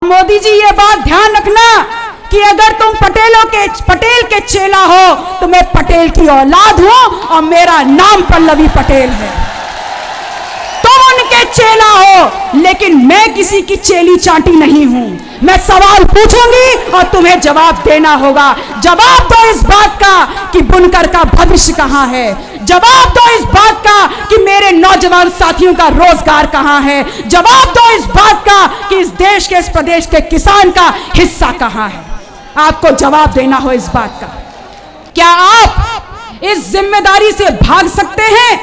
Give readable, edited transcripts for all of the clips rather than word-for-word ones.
मोदी जी ये बात ध्यान रखना कि अगर तुम पटेल के चेला हो तो मैं पटेल की औलाद हूं और मेरा नाम पल्लवी पटेल है। तुम उनके चेला हो लेकिन मैं किसी की चेली चाटी नहीं हूं। मैं सवाल पूछूंगी और तुम्हें जवाब देना होगा। जवाब दो इस बात का कि बुनकर का भविष्य कहां है। जवाब दो इस बात का कि मेरे नौजवान साथियों का रोजगार कहां है। जवाब दो इस बात का कि इस देश के, इस प्रदेश के किसान का हिस्सा कहां है। आपको जवाब देना हो इस बात का। क्या आप इस जिम्मेदारी से भाग सकते हैं?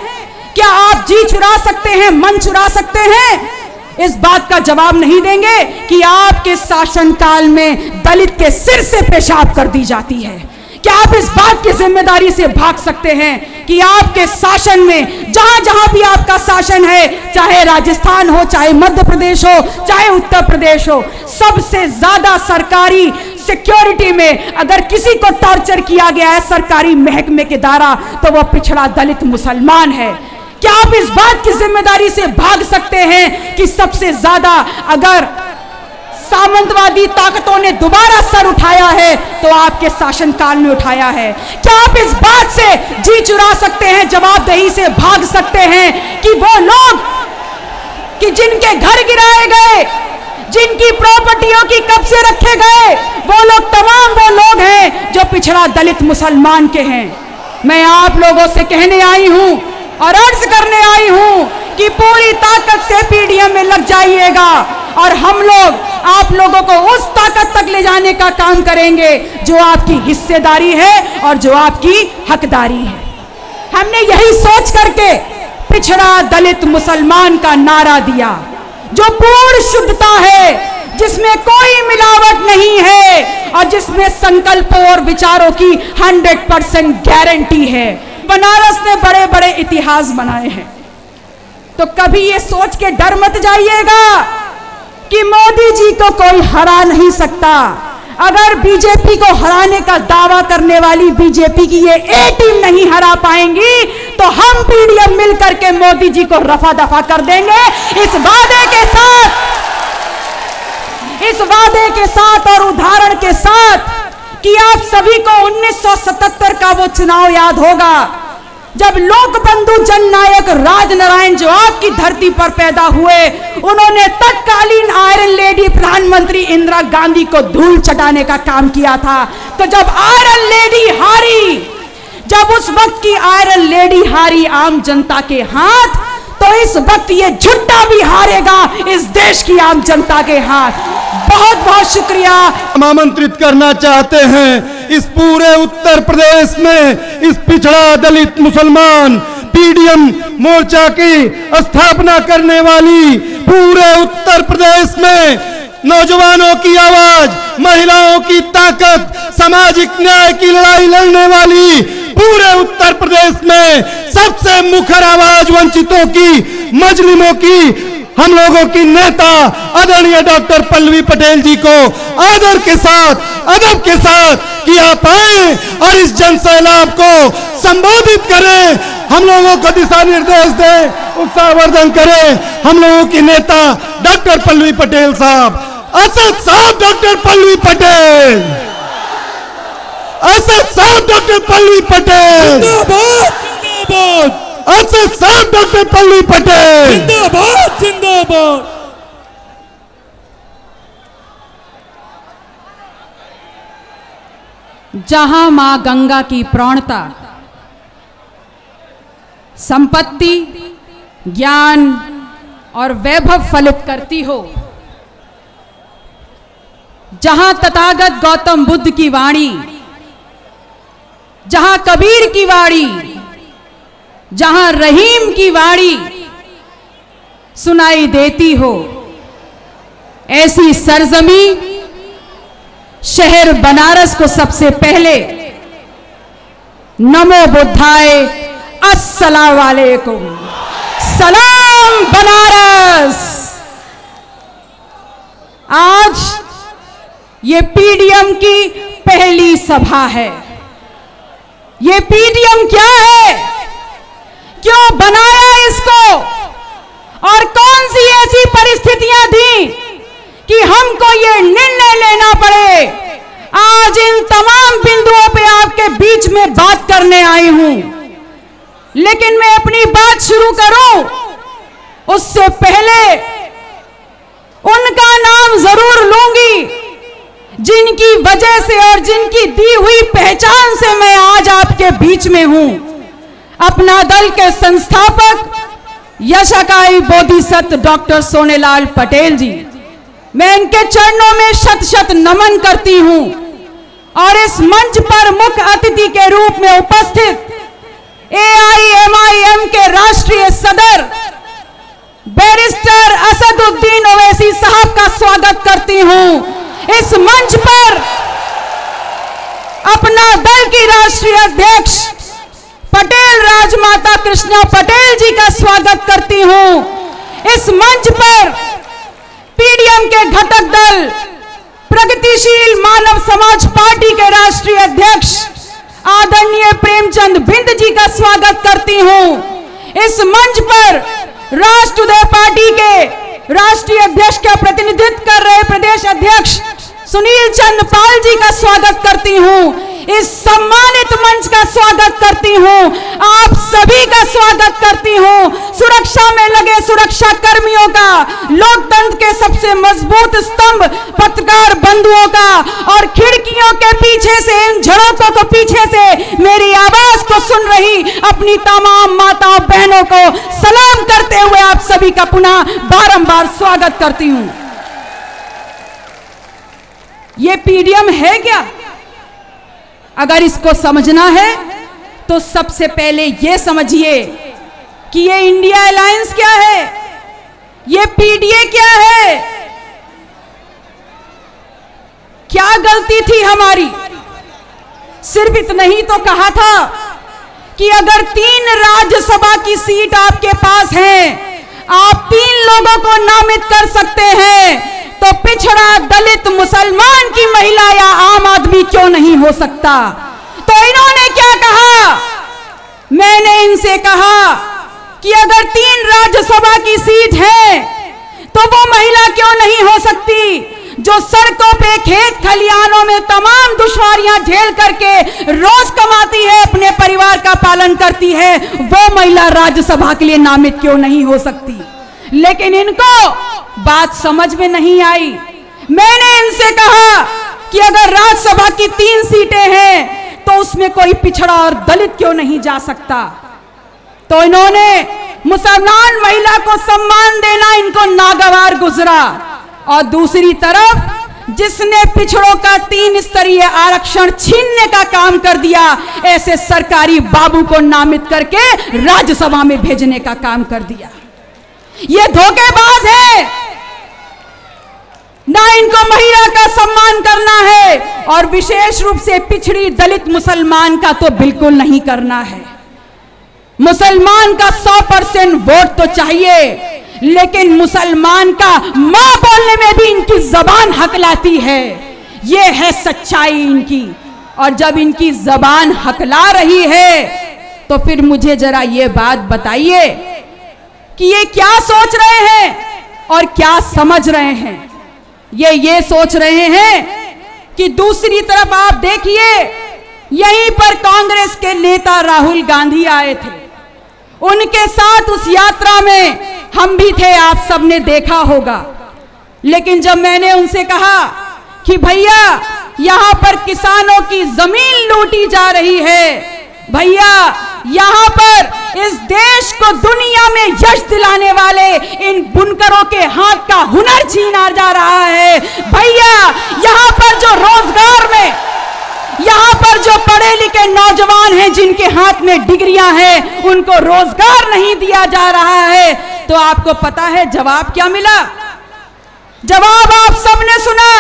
क्या आप जी चुरा सकते हैं, मन चुरा सकते हैं? इस बात का जवाब नहीं देंगे कि आपके शासनकाल में दलित के सिर से पेशाब कर दी जाती है। क्या आप इस बात की जिम्मेदारी से भाग सकते हैं कि आपके शासन में जहां जहां भी आपका शासन है, चाहे राजस्थान हो, चाहे मध्य प्रदेश हो, चाहे उत्तर प्रदेश हो, सबसे ज्यादा सरकारी सिक्योरिटी में अगर किसी को टॉर्चर किया गया है सरकारी महकमे के द्वारा तो वह पिछड़ा दलित मुसलमान है। क्या आप इस बात की जिम्मेदारी से भाग सकते हैं कि सबसे ज्यादा अगर सामंतवादी ताकतों ने दोबारा सर उठाया है तो आपके शासनकाल में उठाया है? क्या आप इस बात से जी चुरा सकते हैं, जवाबदेही से भाग सकते हैं कि वो लोग कि जिनके घर गिराए गए, जिनकी प्रॉपर्टियों की कब्जे रखे गए, वो लोग तमाम वो लोग हैं जो पिछड़ा दलित मुसलमान के हैं। मैं आप लोगों से कहने आई हूं और अर्ज करने आई हूं कि पूरी ताकत से पीडीएम में लग जाइएगा और हम लोग आप लोगों को उस ताकत तक ले जाने का काम करेंगे जो आपकी हिस्सेदारी है और जो आपकी हकदारी है। हमने यही सोच करके पिछड़ा दलित मुसलमान का नारा दिया, जो पूर्ण शुद्धता है, जिसमें कोई मिलावट नहीं है और जिसमें संकल्पों और विचारों की 100% गारंटी है। बनारस ने बड़े बड़े इतिहास बनाए हैं, तो कभी ये सोच के डर मत जाइएगा कि मोदी जी को कोई हरा नहीं सकता। अगर बीजेपी को हराने का दावा करने वाली बीजेपी की ये ए टीम नहीं हरा पाएंगी तो हम पीडीएम मिलकर के मोदी जी को रफा दफा कर देंगे। इस वादे के साथ और उदाहरण के साथ कि आप सभी को 1977 का वो चुनाव याद होगा जब लोक बंधु जननायक राजनारायण जो आपकी धरती पर पैदा हुए, उन्होंने तत्कालीन आयरन लेडी प्रधानमंत्री इंदिरा गांधी को धूल चटाने का काम किया था। तो जब आयरन लेडी हारी, जब उस वक्त की आयरन लेडी हारी आम जनता के हाथ, तो इस वक्त ये झुट्टा भी हारेगा इस देश की आम जनता के हाथ। बहुत बहुत शुक्रिया। हम आमंत्रित करना चाहते हैं इस पूरे उत्तर प्रदेश में इस पिछड़ा दलित मुसलमान पीडीएम मोर्चा की स्थापना करने वाली पूरे उत्तर प्रदेश में नौजवानों की आवाज, महिलाओं की ताकत, सामाजिक न्याय की लड़ाई लड़ने वाली पूरे उत्तर प्रदेश में सबसे मुखर आवाज वंचितों की, मजलूमों की, हम लोगों की नेता आदरणीय डॉक्टर पल्लवी पटेल जी को आदर के साथ, अदब के साथ कि आप आए और इस जन सैलाब को संबोधित करें, हम लोगों को दिशा निर्देश दें, उत्साहवर्धन करें। हम लोगों की नेता डॉक्टर पल्लवी पटेल साहब, असद साहब डॉक्टर पल्लवी पटेल, असद साहब डॉक्टर पल्लवी पटेल, असद साहब डॉक्टर पल्लवी पटेल, जिंदाबाद जिंदाबाद। जहां मां गंगा की प्रौणता संपत्ति, ज्ञान और वैभव फलित करती हो, जहां तथागत गौतम बुद्ध की वाणी, जहां कबीर की वाणी, जहां रहीम की वाणी सुनाई देती हो, ऐसी सरजमी शहर बनारस को सबसे पहले नमो बुद्धाय, अस्सलाम वालेकुम, सलाम बनारस। आज ये पीडीएम की पहली सभा है। ये पीडीएम क्या है, क्यों बनाया इसको और कौन सी ऐसी परिस्थितियां थी कि हमको ये पड़े, आज इन तमाम बिंदुओं पे आपके बीच में बात करने आई हूं। लेकिन मैं अपनी बात शुरू करूं उससे पहले उनका नाम जरूर लूंगी जिनकी वजह से और जिनकी दी हुई पहचान से मैं आज आपके बीच में हूं। अपना दल के संस्थापक यशकाई बोधिसत्व डॉक्टर सोनेलाल पटेल जी, मैं इनके चरणों में शत शत नमन करती हूं। और इस मंच पर मुख्य अतिथि के रूप में उपस्थित AIMIM के राष्ट्रीय सदर बैरिस्टर असदुद्दीन ओवैसी साहब का स्वागत करती हूं। इस मंच पर अपना दल की राष्ट्रीय अध्यक्ष पटेल राजमाता कृष्णा पटेल जी का स्वागत करती हूं। इस मंच पर PDM के घटक दल प्रगतिशील मानव समाज पार्टी के राष्ट्रीय अध्यक्ष आदरणीय प्रेमचंद बिंद जी का स्वागत करती हूं। इस मंच पर राष्ट्रवादी पार्टी के राष्ट्रीय अध्यक्ष का प्रतिनिधित्व कर रहे प्रदेश अध्यक्ष सुनील चंद पाल जी का स्वागत करती हूं। इस सम्मानित मंच का स्वागत करती हूं। आप सभी का स्वागत करती हूं। सुरक्षा में लगे सुरक्षा कर्मियों का, लोकतंत्र के सबसे मजबूत स्तंभ पत्रकार बंधुओं का, और खिड़कियों के पीछे से, इन झड़कों को पीछे से मेरी आवाज को सुन रही अपनी तमाम माताओं बहनों को सलाम करते हुए आप सभी का पुनः बारंबार स्वागत करती हूं। ये PDM है क्या? अगर इसको समझना है तो सबसे पहले ये समझिए कि ये इंडिया अलायंस क्या है, ये PDA क्या है। क्या गलती थी हमारी? सिर्फ इतना ही तो कहा था कि अगर 3 राज्यसभा की सीट आपके पास है, आप 3 लोगों को नामित कर सकते हैं, तो पिछड़ा, दलित, मुसलमान की महिला या आम आदमी क्यों नहीं हो सकता? तो इन्होंने क्या कहा? मैंने इनसे कहा कि अगर 3 राज्यसभा की सीट है तो वो महिला क्यों नहीं हो सकती जो सड़कों पे, खेत खलिहानों में तमाम दुश्वारियां झेल करके रोज कमाती है, अपने परिवार का पालन करती है, वो महिला राज्यसभा के लिए नामित क्यों नहीं हो सकती? लेकिन इनको बात समझ में नहीं आई। मैंने इनसे कहा कि अगर राज्यसभा की 3 सीटें हैं तो उसमें कोई पिछड़ा और दलित क्यों नहीं जा सकता? तो इन्होंने मुसलमान महिला को सम्मान देना इनको नागवार गुजरा, और दूसरी तरफ जिसने पिछड़ों का 3 स्तरीय आरक्षण छीनने का काम कर दिया, ऐसे सरकारी बाबू को नामित करके राज्यसभा में भेजने का काम कर दिया। ये धोखेबाज है। ना इनको महिला का सम्मान करना है, और विशेष रूप से पिछड़ी, दलित, मुसलमान का तो बिल्कुल नहीं करना है। मुसलमान का 100% वोट तो चाहिए, लेकिन मुसलमान का मां बोलने में भी इनकी जबान हकलाती है। ये है सच्चाई इनकी। और जब इनकी जबान हकला रही है तो फिर मुझे जरा ये बात बताइए कि ये क्या सोच रहे हैं और क्या समझ रहे हैं। ये सोच रहे हैं कि दूसरी तरफ आप देखिए, यहीं पर कांग्रेस के नेता राहुल गांधी आए थे, उनके साथ उस यात्रा में हम भी थे, आप सबने देखा होगा। लेकिन जब मैंने उनसे कहा कि भैया यहां पर किसानों की जमीन लूटी जा रही है, भैया यहां पर इस देश को दुनिया में यश दिलाने वाले इन बुनकरों के हाथ का हुनर छीना जा रहा है, भैया यहां पर जो रोजगार में, यहां पर जो पढ़े लिखे नौजवान हैं जिनके हाथ में डिग्रियां हैं, उनको रोजगार नहीं दिया जा रहा है, तो आपको पता है जवाब क्या मिला? जवाब आप सबने सुना।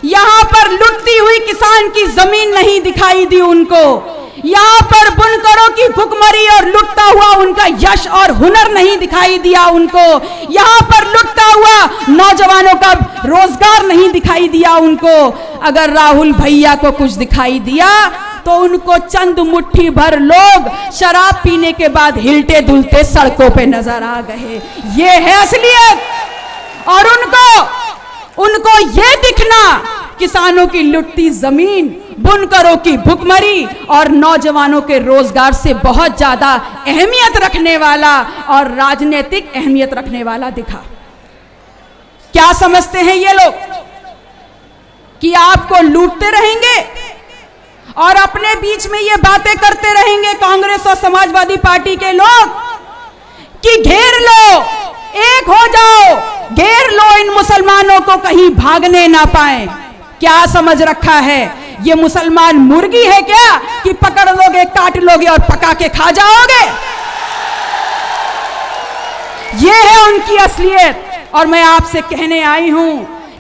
यहां पर लुटती हुई किसान की जमीन नहीं दिखाई दी उनको, यहां पर बुनकरों की भुखमरी और लुटता हुआ उनका यश और हुनर नहीं दिखाई दिया उनको, यहां पर लुटता हुआ नौजवानों का रोजगार नहीं दिखाई दिया उनको। अगर राहुल भैया को कुछ दिखाई दिया तो उनको चंद मुट्ठी भर लोग शराब पीने के बाद हिलते दुलते सड़कों पे नजर आ गए। ये है असलियत। और उनको ये दिखना किसानों की लुटती जमीन, बुनकरों की भुखमरी और नौजवानों के रोजगार से बहुत ज्यादा अहमियत रखने वाला और राजनीतिक अहमियत रखने वाला दिखा। क्या समझते हैं ये लोग कि आपको लूटते रहेंगे और अपने बीच में ये बातें करते रहेंगे कांग्रेस और समाजवादी पार्टी के लोग कि घेर लो, एक हो जाओ, घेर लो इन मुसलमानों को, कहीं भागने ना पाए। क्या समझ रखा है? ये मुसलमान मुर्गी है क्या कि पकड़ लोगे, काट लोगे और पका के खा जाओगे? ये है उनकी असलियत। और मैं आपसे कहने आई हूं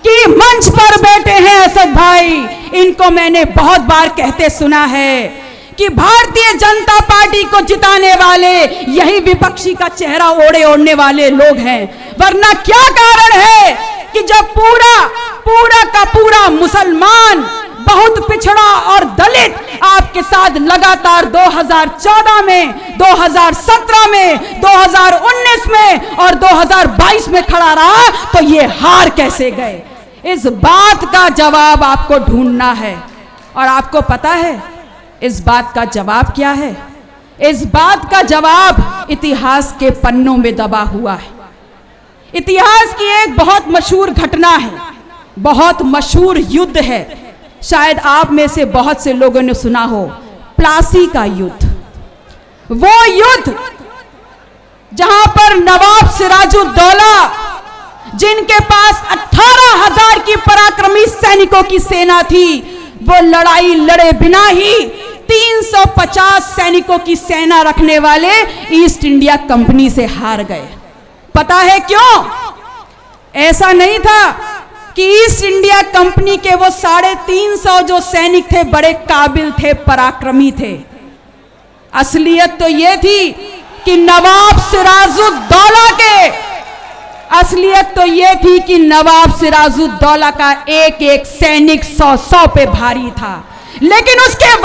कि मंच पर बैठे हैं असद भाई, इनको मैंने बहुत बार कहते सुना है कि भारतीय जनता पार्टी को जिताने वाले यही विपक्षी का चेहरा ओढ़ने वाले लोग हैं। वरना क्या कारण है कि जब पूरा का पूरा मुसलमान, बहुत पिछड़ा और दलित आपके साथ लगातार 2014 में, 2017 में, 2019 में और 2022 में खड़ा रहा, तो ये हार कैसे गए? इस बात का जवाब आपको ढूंढना है। और आपको पता है इस बात का जवाब क्या है? इस बात का जवाब इतिहास के पन्नों में दबा हुआ है। इतिहास की एक बहुत मशहूर घटना है, बहुत मशहूर युद्ध है, शायद आप में से बहुत से लोगों ने सुना हो, प्लासी का युद्ध। वो युद्ध जहां पर नवाब सिराजुद्दौला, जिनके पास 18,000 की पराक्रमी सैनिकों की सेना थी, वो लड़ाई लड़े बिना ही 350 सैनिकों की सेना रखने वाले ईस्ट इंडिया कंपनी से हार गए। पता है क्यों? ऐसा नहीं था कि ईस्ट इंडिया कंपनी के वो 350 जो सैनिक थे बड़े काबिल थे, पराक्रमी थे। असलियत तो ये थी कि नवाब सिराजुद्दौला का एक एक सैनिक 100 पे भारी था। लेकिन उसके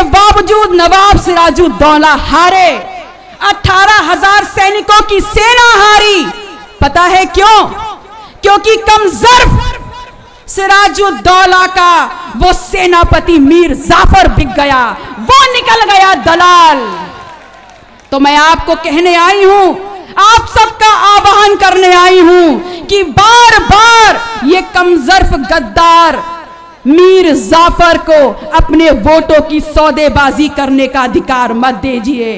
बावजूद नवाब सिराजुद्दौला हारे, 18,000 सैनिकों की सेना हारी। पता है क्यों? क्योंकि कमजोर सिराजुद्दौला का वो सेनापति मीर जाफर बिक गया, वो निकल गया दलाल। तो मैं आपको कहने आई हूं, आप सबका आह्वान करने आई हूं कि बार बार ये कमजोर गद्दार मीर जाफर को अपने वोटों की सौदेबाजी करने का अधिकार मत दीजिए।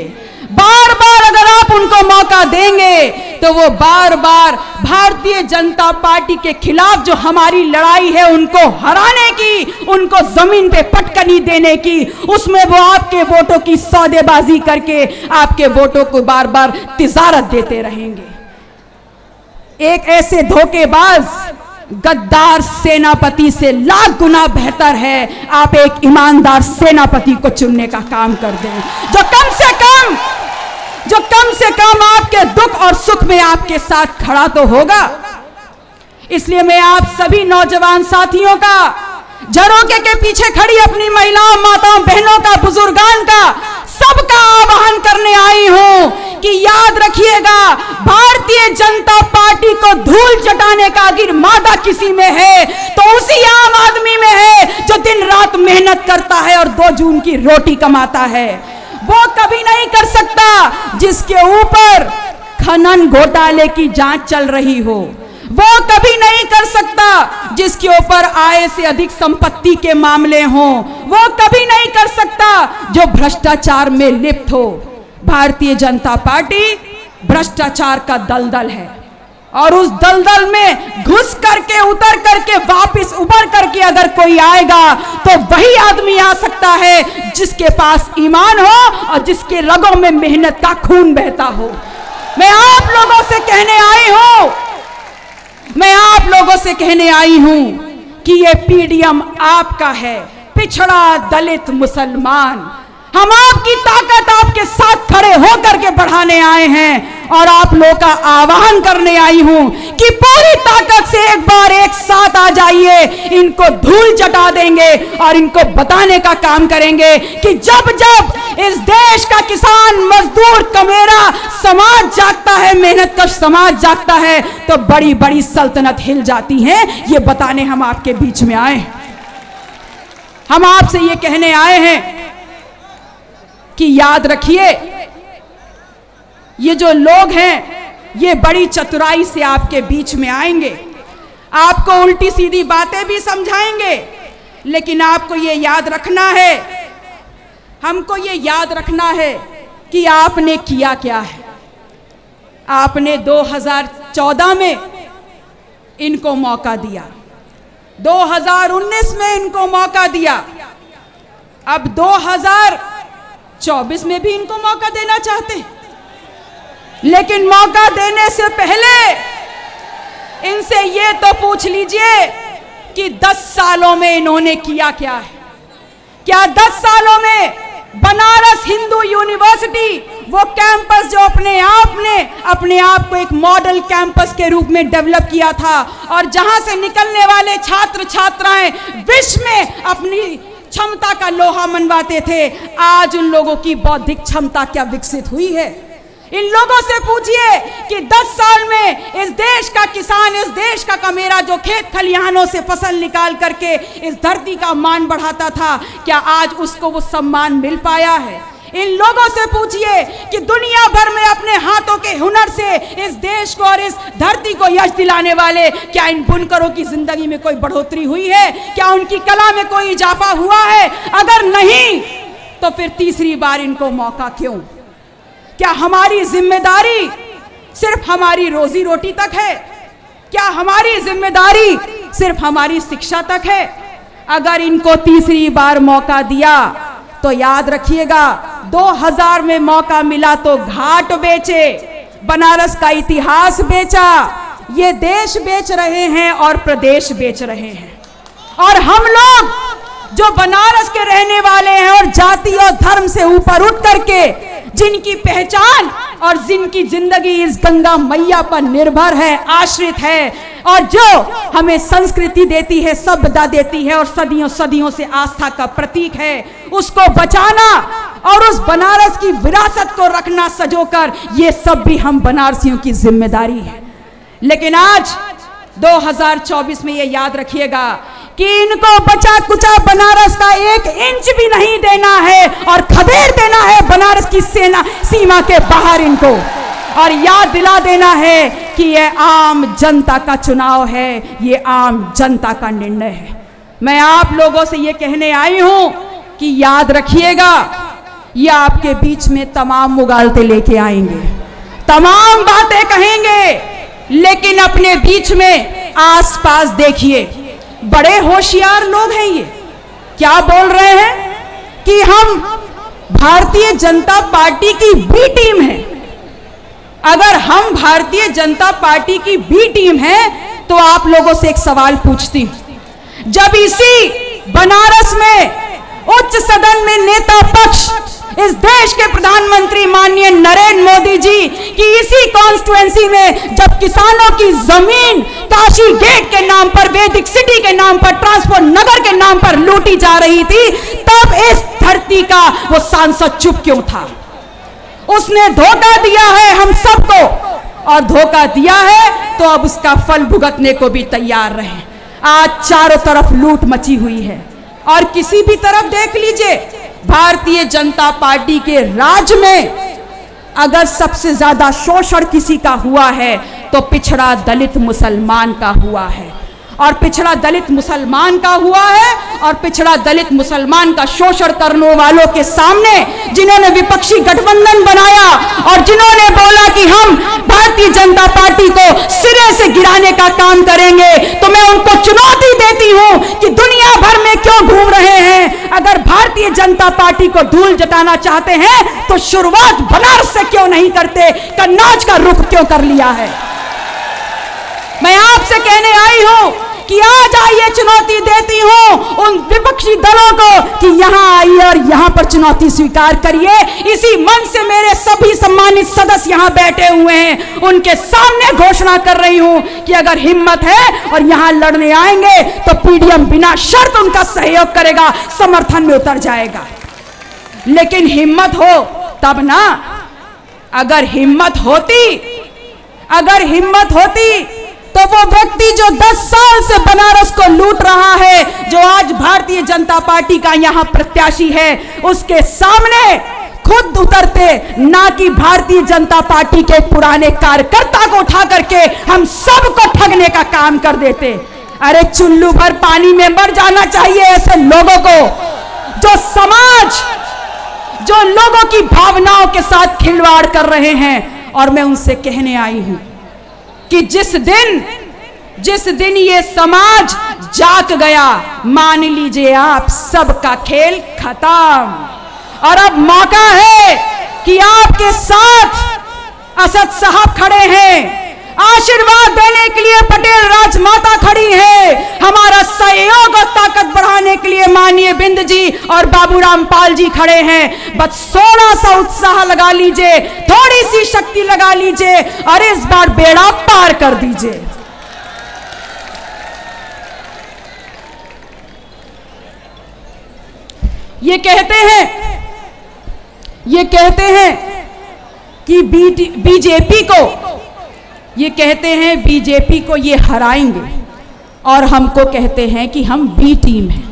बार बार अगर आप उनको मौका देंगे तो वो बार बार भारतीय जनता पार्टी के खिलाफ जो हमारी लड़ाई है उनको हराने की, उनको जमीन पे पटकनी देने की, उसमें वो आपके वोटों की सौदेबाजी करके आपके वोटों को बार बार तिजारत देते रहेंगे। एक ऐसे धोखेबाज गद्दार सेनापति से लाख गुना बेहतर है आप एक ईमानदार सेनापति को चुनने का काम कर दें, जो कम से कम आपके दुख और सुख में आपके साथ खड़ा तो होगा। इसलिए मैं आप सभी नौजवान साथियों का, झरोके के पीछे खड़ी अपनी महिलाओं, माताओं, बहनों का, बुजुर्गान का, सबका आह्वान करने आई हूं कि याद रखिएगा, भारतीय जनता पार्टी को धूल चटाने का अगर मादा किसी में है तो उसी आम आदमी में है जो दिन रात मेहनत करता है और 2 जून की रोटी कमाता है। वो कभी नहीं कर सकता जिसके ऊपर खनन घोटाले की जांच चल रही हो। वो कभी नहीं कर सकता जिसके ऊपर आय से अधिक संपत्ति के मामले हों। वो कभी नहीं कर सकता जो भ्रष्टाचार में लिप्त हो। भारतीय जनता पार्टी भ्रष्टाचार का दलदल है और उस दलदल में घुस करके, उतर करके, वापस उबर करके अगर कोई आएगा तो वही आदमी आ सकता है जिसके पास ईमान हो और जिसके रगों में मेहनत का खून बहता हो। मैं आप लोगों से कहने आई हूं कि ये पीडीएम आपका है, पिछड़ा दलित मुसलमान। हम आपकी ताकत आपके साथ खड़े होकर के बढ़ाने आए हैं और आप लोग का आह्वान करने आई हूं कि पूरी ताकत से एक बार एक साथ आ जाइए, इनको धूल चटा देंगे और इनको बताने का काम करेंगे कि जब जब इस देश का किसान, मजदूर, कमेरा समाज जागता है, मेहनतकश समाज जागता है, तो बड़ी बड़ी सल्तनत हिल जाती है। ये बताने हम आपके बीच में आए हैं। हम आपसे ये कहने आए हैं कि याद रखिए, ये जो लोग हैं ये बड़ी चतुराई से आपके बीच में आएंगे, आपको उल्टी सीधी बातें भी समझाएंगे, लेकिन आपको ये याद रखना है, हमको ये याद रखना है कि आपने किया क्या है। आपने 2014 में इनको मौका दिया, 2019 में इनको मौका दिया, अब 2024 में भी इनको मौका देना चाहते हैं। लेकिन मौका देने से पहले इनसे ये तो पूछ लीजिए कि 10 सालों में इन्होंने किया क्या है। क्या 10 सालों में बनारस हिंदू यूनिवर्सिटी, वो कैंपस जो अपने आप को एक मॉडल कैंपस के रूप में डेवलप किया था और जहां से निकलने वाले छात्र छात्राएं विश्व में अपनी क्षमता का लोहा मनवाते थे, आज उन लोगों की बौद्धिक क्षमता क्या विकसित हुई है। इन लोगों से पूछिए कि 10 साल में इस देश का किसान, इस देश का कमेरा जो खेत खलिहानों से फसल निकाल करके इस धरती का मान बढ़ाता था, क्या आज उसको वो सम्मान मिल पाया है। इन लोगों से पूछिए कि दुनिया भर में अपने हाथों के हुनर से इस देश को और इस धरती को यश दिलाने वाले, क्या इन बुनकरों की जिंदगी में कोई बढ़ोतरी हुई है, क्या उनकी कला में कोई इजाफा हुआ है। अगर नहीं तो फिर तीसरी बार इनको मौका क्यों। क्या हमारी जिम्मेदारी सिर्फ हमारी रोजी रोटी तक है? क्या हमारी जिम्मेदारी सिर्फ हमारी शिक्षा तक है? अगर इनको तीसरी बार मौका दिया तो याद रखिएगा, 2000 में मौका मिला तो घाट बेचे, बनारस का इतिहास बेचा, ये देश बेच रहे हैं और प्रदेश बेच रहे हैं। और हम लोग जो बनारस के रहने वाले हैं और जाति और धर्म से ऊपर उठ करके जिनकी पहचान और जिनकी जिंदगी इस गंगा मैया पर निर्भर है, आश्रित है, और जो हमें संस्कृति देती है, सभ्यता देती है और सदियों सदियों से आस्था का प्रतीक है, उसको बचाना और उस बनारस की विरासत को रखना सजोकर, ये सब भी हम बनारसियों की जिम्मेदारी है। लेकिन आज 2024 में ये याद रखिएगा कि इनको बचा कुचा बनारस का 1 इंच भी नहीं देना है और खदेड़ देना है बनारस की सीमा के बाहर इनको, और याद दिला देना है कि यह आम जनता का चुनाव है, ये आम जनता का निर्णय है। मैं आप लोगों से ये कहने आई हूं कि याद रखिएगा, ये आपके बीच में तमाम मुगालते लेके आएंगे, तमाम बातें कहेंगे, लेकिन अपने बीच में आसपास देखिए, बड़े होशियार लोग हैं। ये क्या बोल रहे हैं कि हम भारतीय जनता पार्टी की बी टीम है। अगर हम भारतीय जनता पार्टी की बी टीम है तो आप लोगों से एक सवाल पूछती हूं, जब इसी बनारस में उच्च सदन में नेता पक्ष इस देश के प्रधानमंत्री माननीय नरेंद्र मोदी जी की इसी कॉन्स्टिट्यूएंसी में जब किसानों की जमीन काशी गेट के नाम पर, वैदिक सिटी के नाम पर, ट्रांसपोर्ट नगर के नाम पर लूटी जा रही थी, तब इस धरती का वो सांसद चुप क्यों था? उसने धोखा दिया है हम सबको, और धोखा दिया है तो अब उसका फल भुगतने को भी तैयार रहे। आज चारों तरफ लूट मची हुई है, और किसी भी तरफ देख लीजिए, भारतीय जनता पार्टी के राज में अगर सबसे ज्यादा शोषण किसी का हुआ है तो पिछड़ा दलित मुसलमान का हुआ है, और पिछड़ा दलित मुसलमान का हुआ है, और पिछड़ा दलित मुसलमान का शोषण करने वालों के सामने जिन्होंने विपक्षी गठबंधन बनाया और जिन्होंने बोला कि हम भारतीय जनता पार्टी को सिरे से गिराने का काम करेंगे, तो मैं उनको चुनौती देती हूं कि दुनिया भर में क्यों घूम रहे हैं? अगर भारतीय जनता पार्टी को धूल जताना चाहते हैं तो शुरुआत बनारस से क्यों नहीं करते? कन्नौज का रुख क्यों कर लिया है? मैं आपसे कहने आई हूं कि आज आइए, चुनौती देती हूं उन विपक्षी दलों को कि यहां आइए और यहां पर चुनौती स्वीकार करिए। इसी मन से मेरे सभी सम्मानित सदस्य यहां बैठे हुए हैं, उनके सामने घोषणा कर रही हूं कि अगर हिम्मत है और यहां लड़ने आएंगे तो पीडीएम बिना शर्त उनका सहयोग करेगा, समर्थन में उतर जाएगा। लेकिन हिम्मत हो तब ना। अगर हिम्मत होती तो वो व्यक्ति जो 10 साल से बनारस को लूट रहा है, जो आज भारतीय जनता पार्टी का यहां प्रत्याशी है, उसके सामने खुद उतरते, ना कि भारतीय जनता पार्टी के पुराने कार्यकर्ता को उठा करके हम सबको ठगने का काम कर देते। अरे चुल्लू भर पानी में मर जाना चाहिए ऐसे लोगों को, जो लोगों की भावनाओं के साथ खिलवाड़ कर रहे हैं। और मैं उनसे कहने आई हूं कि जिस दिन ये समाज जाग गया, मान लीजिए आप सबका खेल खत्म। और अब मौका है कि आपके साथ असद साहब खड़े हैं, आशीर्वाद देने के लिए पटेल राजमाता खड़ी है, हमारा सहयोग और ताकत बढ़ाने के लिए माननीय बिंद जी और बाबूराम पाल जी खड़े हैं। बस थोड़ा सा उत्साह लगा लीजिए, थोड़ी सी शक्ति लगा लीजिए और इस बार बेड़ा पार कर दीजिए। ये कहते हैं कि बीजेपी को ये हराएंगे और हमको कहते हैं कि हम बी टीम हैं।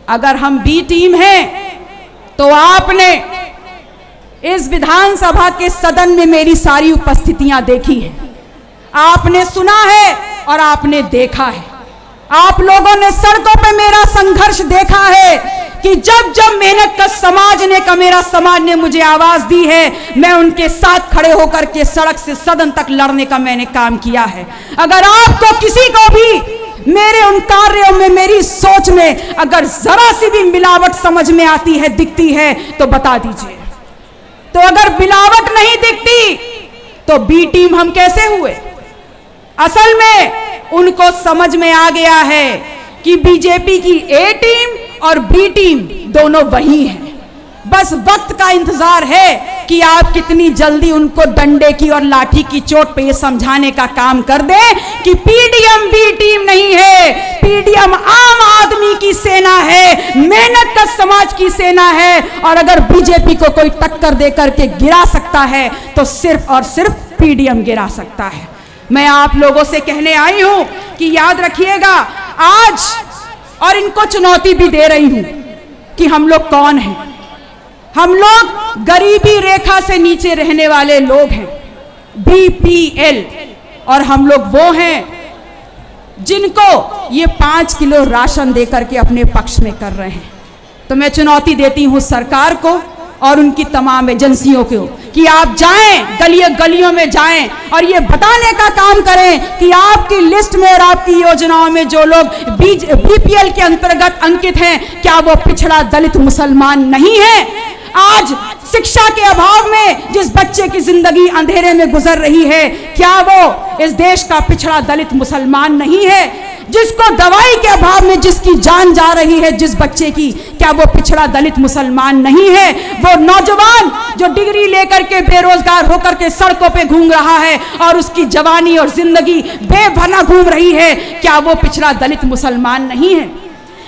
अगर हम बी टीम हैं तो आपने इस विधानसभा के सदन में मेरी सारी उपस्थितियां देखी हैं, आपने सुना है और आपने देखा है। आप लोगों ने सड़कों पे मेरा संघर्ष देखा है कि जब मेहनत का समाज ने मुझे आवाज दी है, मैं उनके साथ खड़े होकर के सड़क से सदन तक लड़ने का मैंने काम किया है। अगर आपको किसी को भी मेरे उन कार्यों में, मेरी सोच में अगर जरा सी भी मिलावट समझ में आती है, दिखती है, तो बता दीजिए। तो अगर मिलावट नहीं दिखती तो बी टीम हम कैसे हुए? असल में उनको समझ में आ गया है कि बीजेपी की ए टीम और बी टीम दोनों वही हैं। बस वक्त का इंतजार है कि आप कितनी जल्दी उनको डंडे की और लाठी की चोट पे ये समझाने का काम कर दें कि पीडीएम बी टीम नहीं है, पीडीएम आम आदमी की सेना है, मेहनत का समाज की सेना है। और अगर बीजेपी को कोई टक्कर दे करके गिरा सकता है तो सिर्फ और सिर्फ पीडीएम गिरा सकता है। मैं आप लोगों से कहने आई हूं कि याद रखिएगा आज, और इनको चुनौती भी दे रही हूं कि हम लोग कौन हैं। हम लोग गरीबी रेखा से नीचे रहने वाले लोग हैं, बीपीएल। और हम लोग वो हैं जिनको ये 5 किलो राशन देकर के अपने पक्ष में कर रहे हैं। तो मैं चुनौती देती हूं सरकार को और उनकी तमाम एजेंसियों को कि आप जाएं, गलियों में जाएं और ये बताने का काम करें कि आपकी लिस्ट में और आपकी योजनाओं में जो लोग बीपीएल के अंतर्गत अंकित हैं, क्या वो पिछड़ा दलित मुसलमान नहीं है? आज शिक्षा के अभाव में जिस बच्चे की जिंदगी अंधेरे में गुजर रही है, क्या वो इस देश का पिछड़ा दलित मुसलमान नहीं है? जिसको दवाई के अभाव में जिसकी जान जा रही है जिस बच्चे की, क्या वो पिछड़ा दलित मुसलमान नहीं है? वो नौजवान जो डिग्री लेकर के बेरोजगार होकर के सड़कों पे घूम रहा है और उसकी जवानी और जिंदगी बेपनाह घूम रही है, क्या वो पिछड़ा दलित मुसलमान नहीं है?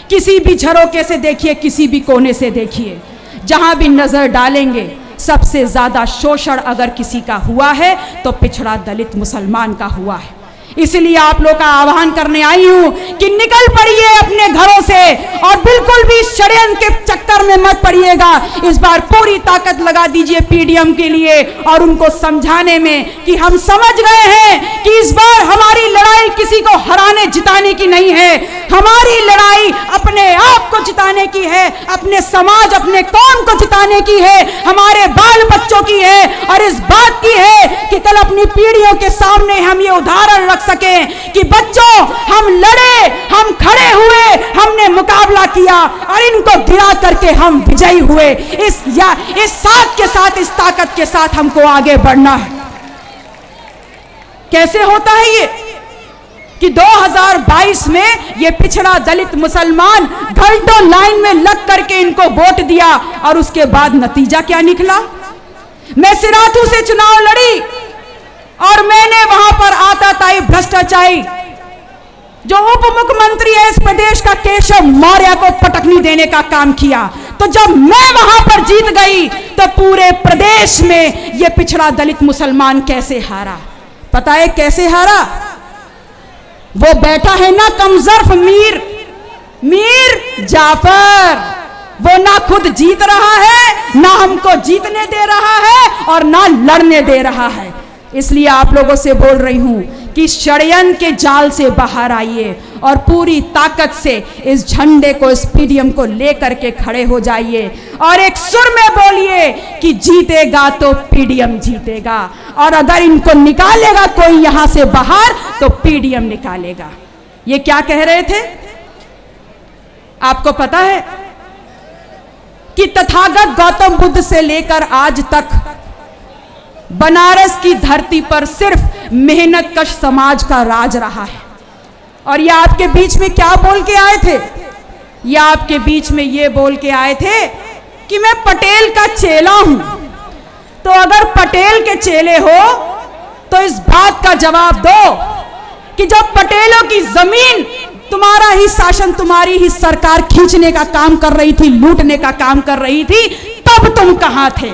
किसी भी झरोके से देखिए, किसी भी कोने से देखिए, जहां भी नजर डालेंगे सबसे ज्यादा शोषण अगर किसी का हुआ है तो पिछड़ा दलित मुसलमान का हुआ है। इसलिए आप लोग का आह्वान करने आई हूं कि निकल पड़िए अपने घरों से और बिल्कुल भी षड्यंत्र के चक्कर में मत पड़िएगा। इस बार पूरी ताकत लगा दीजिए पीडीएम के लिए और उनको समझाने में कि हम समझ गए हैं कि इस बार हमारी लड़ाई किसी को हराने जिताने की नहीं है, हमारी लड़ाई अपने आप को जिताने की है, अपने समाज, अपने कौम को जिताने की है, हमारे बाल बच्चों की है और इस बात की है कि कल अपनी पीढ़ियों के सामने हम ये उदाहरण रख सके कि बच्चों हम लड़े, हम खड़े हुए, हमने मुकाबला किया और इनको गिरा करके हम विजयी हुए। इस साथ के साथ, इस ताकत के साथ हमको आगे बढ़ना है। कैसे होता है ये? कि 2022 में ये पिछड़ा दलित मुसलमान घंटों लाइन में लग करके इनको वोट दिया और उसके बाद नतीजा क्या निकला। मैं सिराथू से चुनाव लड़ी और मैंने वहां पर आताताई भ्रष्टाचारी जो उप मुख्यमंत्री है इस प्रदेश का केशव मौर्य को पटकनी देने का काम किया। तो जब मैं वहां पर जीत गई तो पूरे प्रदेश में यह पिछड़ा दलित मुसलमान कैसे हारा, पता है कैसे हारा? वो बैठा है ना कमजर्फ मीर जाफर, वो ना खुद जीत रहा है, ना हमको जीतने दे रहा है और ना लड़ने दे रहा है। इसलिए आप लोगों से बोल रही हूं कि षड्यंत्र के जाल से बाहर आइए और पूरी ताकत से इस झंडे को, इस पीडीएम को लेकर के खड़े हो जाइए और एक सुर में बोलिए कि जीतेगा तो पीडीएम जीतेगा, और अगर इनको निकालेगा कोई यहां से बाहर तो पीडीएम निकालेगा। ये क्या कह रहे थे आपको पता है कि तथागत गौतम बुद्ध से लेकर आज तक बनारस की धरती पर सिर्फ मेहनत कश समाज का राज रहा है। और ये आपके बीच में क्या बोल के आए थे? ये आपके बीच में ये बोल के आए थे कि मैं पटेल का चेला हूं। तो अगर पटेल के चेले हो तो इस बात का जवाब दो कि जब पटेलों की जमीन तुम्हारा ही शासन, तुम्हारी ही सरकार खींचने का काम कर रही थी, लूटने का काम कर रही थी, तब तुम कहां थे?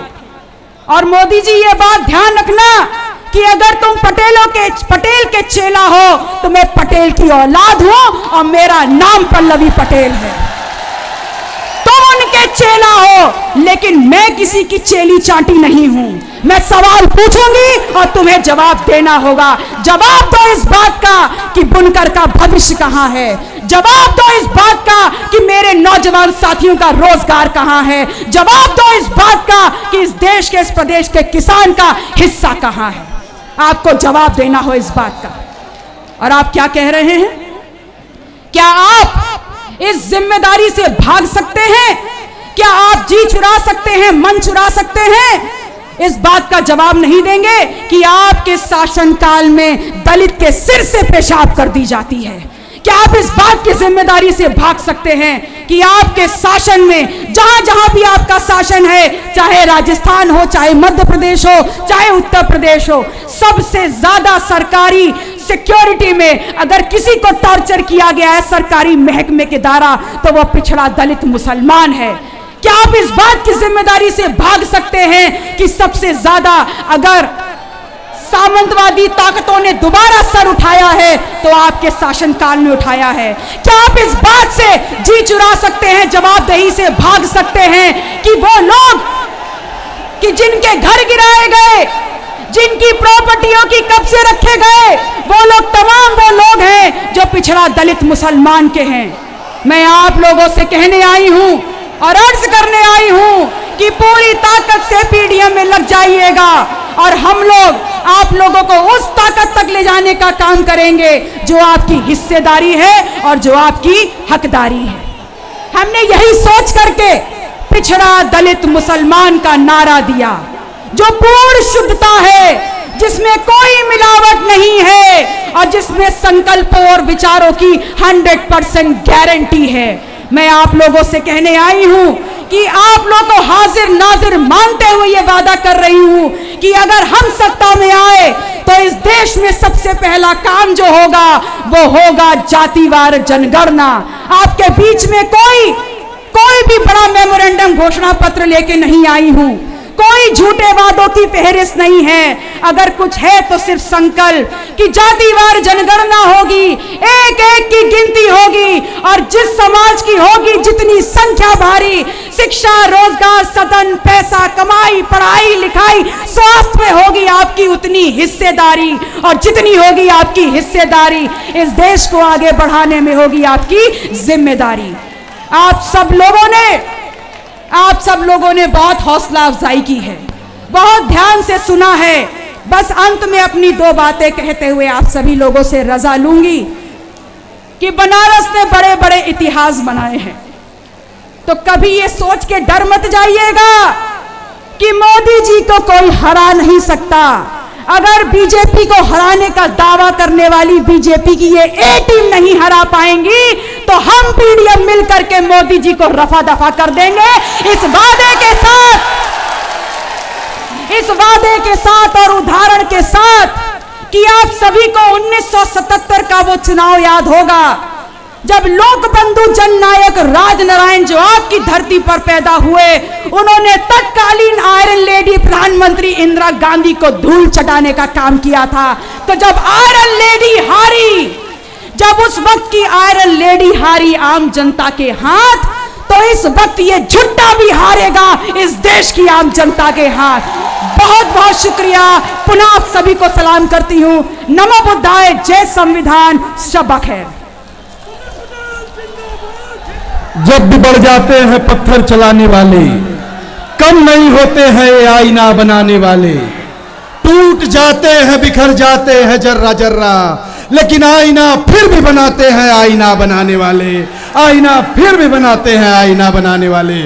और मोदी जी ये बात ध्यान रखना कि अगर तुम पटेल के चेला हो तो मैं पटेल की औलाद हूं और मेरा नाम पल्लवी पटेल है। तुम उनके चेला हो लेकिन मैं किसी की चेली चाटी नहीं हूं। मैं सवाल पूछूंगी और तुम्हें जवाब देना होगा। जवाब दो इस बात का कि बुनकर का भविष्य कहां है। जवाब दो इस बात का कि मेरे नौजवान साथियों का रोजगार कहां है। जवाब दो इस बात का कि इस देश के, इस प्रदेश के किसान का हिस्सा कहां है। आपको जवाब देना हो इस बात का। और आप क्या कह रहे हैं? क्या आप इस जिम्मेदारी से भाग सकते हैं? क्या आप जी चुरा सकते हैं, मन चुरा सकते हैं? इस बात का जवाब नहीं देंगे कि आपके शासनकाल में दलित के सिर से पेशाब कर दी जाती है। क्या आप इस बात की जिम्मेदारी से भाग सकते हैं कि आपके शासन में जहां जहां भी आपका शासन है, चाहे राजस्थान हो, चाहे मध्य प्रदेश हो, चाहे उत्तर प्रदेश हो, सबसे ज्यादा सरकारी सिक्योरिटी में अगर किसी को टॉर्चर किया गया है सरकारी महकमे के द्वारा तो वह पिछड़ा दलित मुसलमान है। क्या आप इस बात की जिम्मेदारी से भाग सकते हैं कि सबसे ज्यादा अगर सामंतवादी ताकतों ने दोबारा सर उठाया है तो आपके शासनकाल में उठाया है? क्या आप इस बात से जी चुरा सकते हैं, जवाबदेही से भाग सकते हैं कि वो लोग कि जिनके घर गिराए गए, जिनकी प्रॉपर्टियों की कब्जे रखे गए, वो लोग तमाम वो लोग हैं जो पिछड़ा दलित मुसलमान के हैं? मैं आप लोगों से कहने आई हूं और अर्ज करने आई हूं कि पूरी ताकत से पीडीएम में लग जाइएगा और हम लोग आप लोगों को उस ताकत तक ले जाने का काम करेंगे जो आपकी हिस्सेदारी है और जो आपकी हकदारी है। हमने यही सोच करके पिछड़ा दलित मुसलमान का नारा दिया, जो पूर्ण शुद्धता है, जिसमें कोई मिलावट नहीं है और जिसमें संकल्पों और विचारों की 100% गारंटी है। मैं आप लोगों से कहने आई हूं कि आप लोगों को हाजिर नाजिर मानते हुए ये वादा कर रही हूं कि अगर हम सत्ता में आए तो इस देश में सबसे पहला काम जो होगा वो होगा जातिवार जनगणना। आपके बीच में कोई भी बड़ा मेमोरेंडम घोषणा पत्र लेके नहीं आई हूं, कोई झूठे वादों की फहरिस्त नहीं है। अगर कुछ है तो सिर्फ संकल्प कि जातिवार जनगणना होगी, एक एक की गिनती होगी और जिस समाज की होगी जितनी संख्या भारी, शिक्षा, रोजगार, सदन, पैसा, कमाई, पढ़ाई लिखाई, स्वास्थ्य में होगी आपकी उतनी हिस्सेदारी और जितनी होगी आपकी हिस्सेदारी इस देश को आगे बढ़ाने में होगी आपकी जिम्मेदारी। आप सब लोगों ने बहुत हौसला अफजाई की है, बहुत ध्यान से सुना है। बस अंत में अपनी दो बातें कहते हुए आप सभी लोगों से रजा लूंगी कि बनारस ने बड़े बड़े इतिहास बनाए हैं, तो कभी ये सोच के डर मत जाइएगा कि मोदी जी को कोई हरा नहीं सकता। अगर बीजेपी को हराने का दावा करने वाली बीजेपी की ये ए टीम नहीं हरा पाएंगी तो हम पीडीएम मिलकर के मोदी जी को रफा दफा कर देंगे। इस वादे के साथ और उदाहरण के साथ कि आप सभी को 1977 का वो चुनाव याद होगा जब लोकबंधु जननायक राजनारायण जो आपकी धरती पर पैदा हुए, उन्होंने तत्कालीन आयरन लेडी प्रधानमंत्री इंदिरा गांधी को धूल चटाने का काम किया था। तो जब आयरन लेडी हारी, जब उस वक्त की आयरन लेडी हारी आम जनता के हाथ, तो इस वक्त ये झुट्टा भी हारेगा इस देश की आम जनता के हाथ। बहुत बहुत शुक्रिया, पुनः आप सभी को सलाम करती हूं। नमो बुद्धाय, जय संविधान, शब खैर। जब भी बढ़ जाते हैं पत्थर चलाने वाले, कम नहीं होते हैं ये आईना बनाने वाले। टूट जाते हैं, बिखर जाते हैं जर्रा जर्रा, लेकिन आईना फिर भी बनाते हैं आईना बनाने वाले, आईना फिर भी बनाते हैं आईना बनाने वाले।